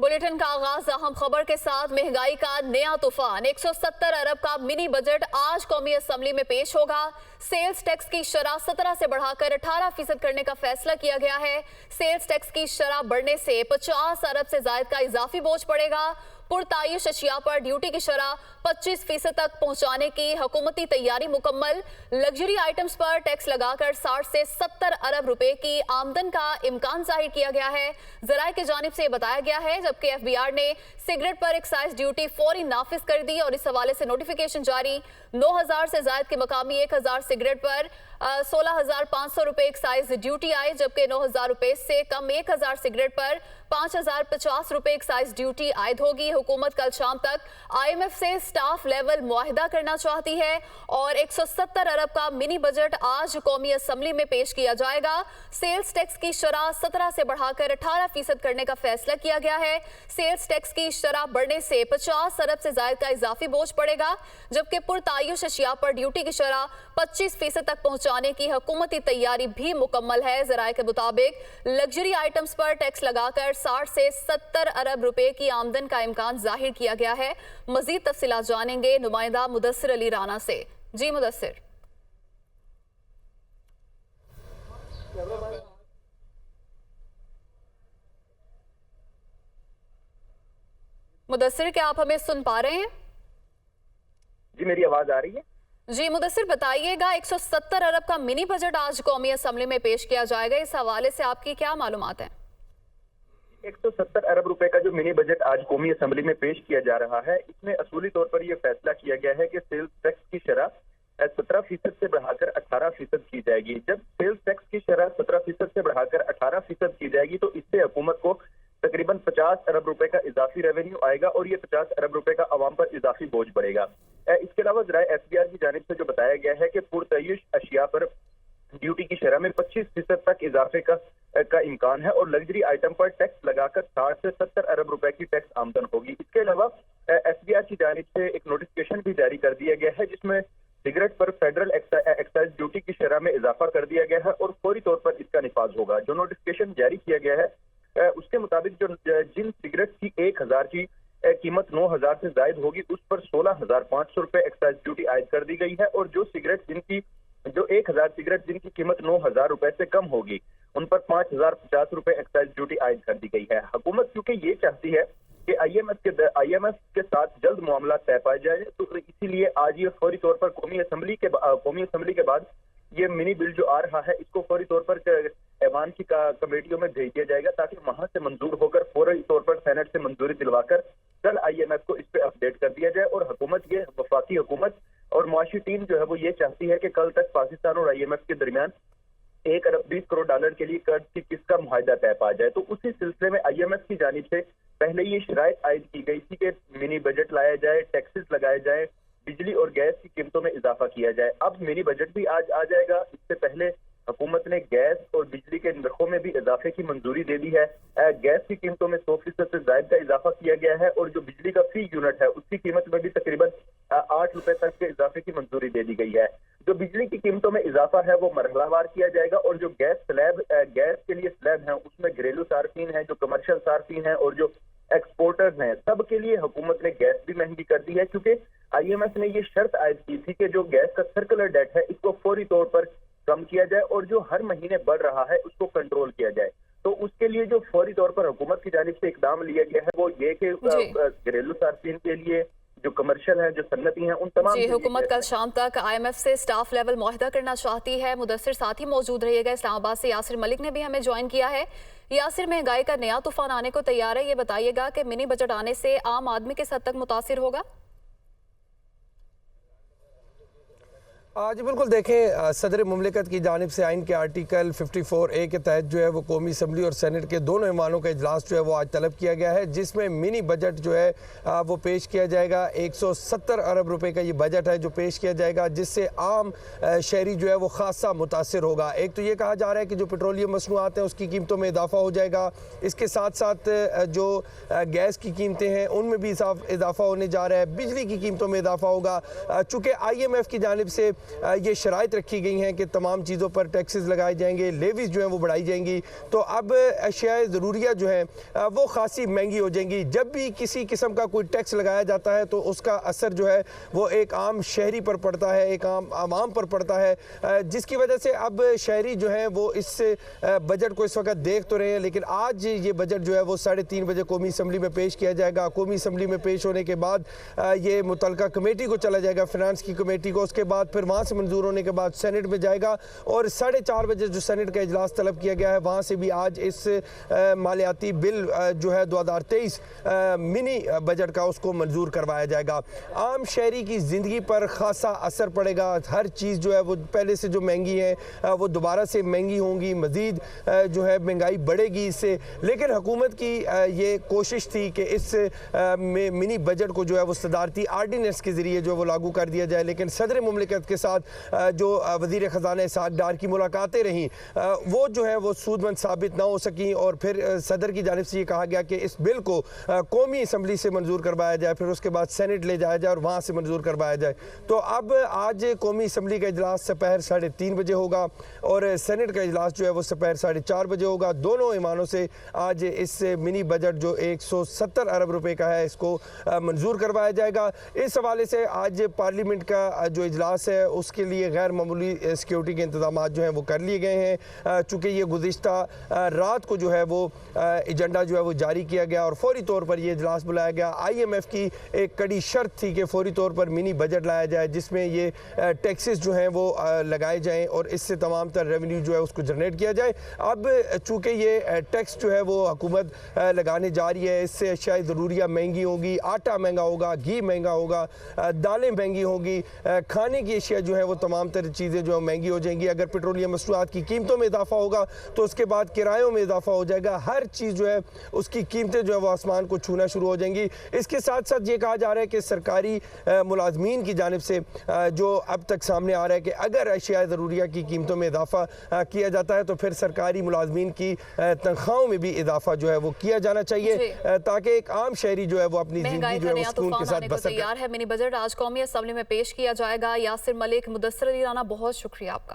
Bulletin का आगाज अहम खबर के साथ। महंगाई का नया तूफान 170 अरब का मिनी बजट आज कौमी असेंबली में पेश होगा। सेल्स टैक्स की शरह 17 से बढ़ाकर 18% करने का फैसला किया गया है। सेल्स टैक्स की शरह बढ़ने से 50 अरब से ज्यादा का इजाफी बोझ पड़ेगा। पुरतायुश अशिया पर ड्यूटी की शरह 25% तक पहुंचाने की हुकूमती तैयारी मुकम्मल। लग्जरी आइटम्स पर टैक्स लगाकर 60 से 70 अरब रुपए की आमदन का इम्कान जाहिर किया गया है। जराये की जानिब से बताया गया है, जबकि FBI ने सिगरेट पर एक्साइज ड्यूटी फौरी नाफिज कर दी और इस हवाले से नोटिफिकेशन जारी। 9000 से ज्यादा के मकामी 1000 सिगरेट पर 16,500 रुपए एक्साइज ड्यूटी आई, जबकि 9000 रुपए से कम 1000 सिगरेट पर 5050 रुपए एक्साइज ड्यूटी आयद होगी। हुकूमत कल शाम तक IMF से स्टाफ लेवल मुआहिदा करना चाहती है और 170 अरब का मिनी बजट आज कौमी असेंबली में पेश किया जाएगा। सेल्स टैक्स की शरह 17 से बढ़ाकर 18% करने का फैसला किया गया है। सेल्स टैक्स की शरह बढ़ने से 50 अरब से ज्यादा का इजाफी बोझ पड़ेगा, जबकि पुरतायुश अशिया पर ड्यूटी की शरह 25% तक पहुंचाने की हुकूमती तैयारी भी मुकम्मल है। जराये के मुताबिक लग्जरी आइटम्स पर टैक्स लगाकर 60 से 70 अरब रुपए की आमदन का इम्कान जाहिर किया गया है। मजीद तफसीलात जानेंगे नुमाइंदा मुदस्सिर अली राना से। जी मुदस्सिर। मुदस्सिर, क्या आप हमें सुन पा रहे हैं? जी, मेरी आवाज आ रही है? जी मुदस्सिर, बताइएगा 170 अरब का मिनी बजट आज कौमी असेंबली में पेश किया जाएगा, इस हवाले से आपकी क्या मालूमात है? 170 अरब रुपए का जो मिनी बजट आज कौमी असेंबली में पेश किया जा रहा है, इसमें असूली तौर पर यह फैसला किया गया है कि सेल्स टैक्स की शरह 17% से बढ़ाकर 18% की जाएगी। जब सेल्स टैक्स की शरह 17% से बढ़ाकर 18% की जाएगी तो इससे हुकूमत को तकरीबन 50 अरब रुपए का इजाफी रेवेन्यू आएगा और ये 50 अरब रुपए का अवाम पर इजाफी बोझ पड़ेगा। इसके अलावा ज़राए SBR की जानिब से जो बताया गया है कि पुरतयश अशिया पर ड्यूटी की शरह में 25% तक इजाफे का इम्कान है और लग्जरी आइटम पर टैक्स लगाकर 60 से 70 अरब रुपए की टैक्स आमदन होगी। इसके अलावा SBR की जानिब से एक नोटिफिकेशन भी जारी कर दिया गया है, जिसमें सिगरेट पर फेडरल एक्साइज ड्यूटी की शरह में इजाफा कर दिया गया है और फौरी तौर पर इसका निफाज होगा। जो नोटिफिकेशन जारी किया गया है उसके मुताबिक जिन सिगरेट की 1000 की कीमत 9000 से जायद होगी उस पर 16,500 रुपए एक्साइज ड्यूटी आयद कर दी गई है और जो 1000 सिगरेट जिनकी कीमत 9000 रुपए से कम होगी उन पर 5050 रुपए एक्साइज ड्यूटी आयद कर दी गई है। हुकूमत क्योंकि ये चाहती है कि IMF के साथ जल्द मामला तय पाया जाए, तो इसीलिए आज ये फौरी तौर पर कौमी असेंबली के बाद ये मिनी बिल जो आ रहा है इसको फौरी तौर पर ऐवान की कमेटियों में भेज दिया जाएगा, ताकि वहां से मंजूर होकर फौरी तौर पर सेनेट से मंजूरी दिलवाकर कल IMF को इस पे अपडेट कर दिया जाए। और वफाकी हुकूमत और मुआशी टीम जो है वो ये चाहती है कि कल तक पाकिस्तान और IMF के दरमियान 1 अरब 20 करोड़ डॉलर के लिए कर्ज की किस्त का मुआहिदा तय पा जाए। तो उसी सिलसिले में IMF की जानिब से पहले ये शराइत आयद की गई थी कि मिनी बजट लाया जाए, टैक्सेस लगाए जाए, बिजली और गैस की कीमतों में इजाफा किया जाए। अब मिनी बजट भी आज आ जाएगा। इससे पहले हुकूमत ने गैस और बिजली के नरखों में भी इजाफे की मंजूरी दे दी है। गैस की कीमतों में 100% से ज्यादा का इजाफा किया गया है और जो बिजली का फी यूनिट है उसकी कीमत में भी तकरीबन 8 रुपए तक के इजाफे की मंजूरी दे दी गई है। जो बिजली की कीमतों में इजाफा है वो मरहलावार किया जाएगा और जो गैस के लिए स्लैब है उसमें घरेलू सार्फिन है, जो कमर्शियल सार्फिन है और जो एक्सपोर्टर्स हैं, सब के लिए हुकूमत ने गैस भी महंगी कर दी है, क्योंकि IMF ने ये शर्त आयद की थी कि जो गैस का सर्कुलर डेट है इसको फौरी तौर पर कम किया जाए और जो हर महीने बढ़ रहा है उसको कंट्रोल किया जाए। तो उसके लिए जो फौरी तौर पर हुकूमत की जानिब से इकदाम लिया गया है वो ये कि घरेलू सार्फिन के लिए, जो कमर्शियल है, जो सन्नती हैं, उन तमाम हुकूमत कल शाम तक IMF से स्टाफ लेवल मुआहिदा करना चाहती है। मुदस्सिर साथ ही मौजूद रहिएगा। इस्लामाबाद से यासिर मलिक ने भी हमें ज्वाइन किया है। यासिर, महंगाई का नया तूफान आने को तैयार है, ये बताइएगा कि मिनी बजट आने से आम आदमी किस हद तक मुतासिर होगा? जी बिल्कुल, देखें सदर मुमलिकत की जानिब से आइन के आर्टिकल 54A के तहत जो है वो कौमी असम्बली और सेनेट के दोनों ईमानों का इजलास जो है वो आज तलब किया गया है, जिसमें मिनी बजट जो है वो पेश किया जाएगा। 170 अरब रुपए का ये बजट है जो पेश किया जाएगा, जिससे आम शहरी जो है वो खासा मुतासिर होगा। एक तो ये कहा जा रहा है कि जो पेट्रोलियम मसनूआत हैं उसकी कीमतों में इजाफा हो जाएगा, इसके साथ साथ जो गैस की कीमतें हैं उनमें भी इजाफा होने जा रहा है, बिजली की कीमतों में इजाफा होगा। चूँकि IMF की जानिब से ये शराइत रखी गई हैं कि तमाम चीज़ों पर टैक्सेस लगाए जाएंगे, लेवीज जो हैं वो बढ़ाई जाएंगी, तो अब अशियाए ज़रूरिया जो है वो खासी महंगी हो जाएंगी। जब भी किसी किस्म का कोई टैक्स लगाया जाता है तो उसका असर जो है वो एक आम शहरी पर पड़ता है, एक आम आवाम पर पड़ता है, जिसकी वजह से अब शहरी जो है वो इस बजट को इस वक्त देख तो रहे हैं। लेकिन आज ये बजट जो है वो 3:30 बजे कौमी असम्बली में पेश किया जाएगा। कौमी असम्बली में पेश होने के बाद ये मुतलका कमेटी को चला जाएगा, फिनांस की कमेटी को, उसके बाद फिर वहाँ से मंजूर होने के बाद सेनेट में जाएगा और 4:30 बजे जो सेनेट का इजलास तलब किया गया है वहाँ से भी आज इस मालियाती बिल जो है 2023 मिनी बजट का उसको मंजूर करवाया जाएगा। आम शहरी की ज़िंदगी पर खासा असर पड़ेगा। हर चीज़ जो है वो पहले से जो महंगी है वो दोबारा से महंगी होंगी, मज़ीद जो है महंगाई बढ़ेगी इससे। लेकिन हुकूमत की ये कोशिश थी कि इस मिनी बजट को जो है वो सदारती आर्डिनेंस के ज़रिए जो वो लागू कर दिया जाए, लेकिन सदर मुमलिकत के साथ जो वज़ीर ख़जाना इसहाक़ डार की मुलाकातें रहीं वो जो है वो सूदमंद साबित ना हो सकी और फिर सदर की जानिब से ये कहा गया कि इस बिल को कौमी असम्बली से मंजूर करवाया जाए, फिर उसके बाद सेनेट ले जाया जाए और वहाँ से मंजूर करवाया जाए। तो अब आज कौमी असम्बली का इजलास दोपहर 3:30 बजे होगा और सेनेट का इजलास जो है वो दोपहर 4:30 बजे होगा। दोनों ईमानों से आज इस मिनी बजट जो 170 अरब रुपए का है इसको मंजूर करवाया जाएगा। इस हवाले से आज पार्लियामेंट का जो इजलास है उसके लिए गैर मामूली सिक्योरिटी के इंतजाम जो हैं वो कर लिए गए हैं, चूँकि ये गुज़िश्ता रात को जो है वो एजेंडा जो है वो जारी किया गया और फौरी तौर पर ये इजलास बुलाया गया। IMF की एक कड़ी शर्त थी कि फौरी तौर पर मिनी बजट लाया जाए जिसमें ये टैक्सेस जो हैं वो लगाए जाएं और इससे तमाम तर रेवेन्यू जो है उसको जनरेट किया जाए। अब चूँकि ये टैक्स जो है वो हुकूमत लगाने जा रही है, इससे शायद ज़रूरिया महंगी होगी, आटा महंगा होगा, घी महंगा होगा, दालें महंगी होंगी, खाने की अशिया जो है वो तमाम तर चीज़ें जो महंगी हो जाएंगी। अगर पेट्रोलियम मसनूआत की कीमतों में इजाफा होगा तो उसके बाद किरायों में इजाफा हो जाएगा। हर चीज़ जो है उसकी कीमतें जो है वो आसमान को छूना शुरू हो जाएंगी। इसके साथ साथ ये कहा जा रहा है कि सरकारी मुलाजमीन की जानिब से जो अब तक सामने आ रहा है कि अगर अशिया ज़रूरिया की कीमतों में इजाफा किया जाता है तो फिर सरकारी मुलाजमीन की तनख्वाहों में भी इजाफा जो है वो किया जाना चाहिए ताकि एक आम शहरी जो है वो अपनी ज़िंदगी जो है वो सुकून के साथ बसर करे। तैयार है मिनी बजट आज कौमी असम्बली में पेश किया जाएगा। यासिर मलिक, मुदस्सिर अली राना, बहुत शुक्रिया आपका।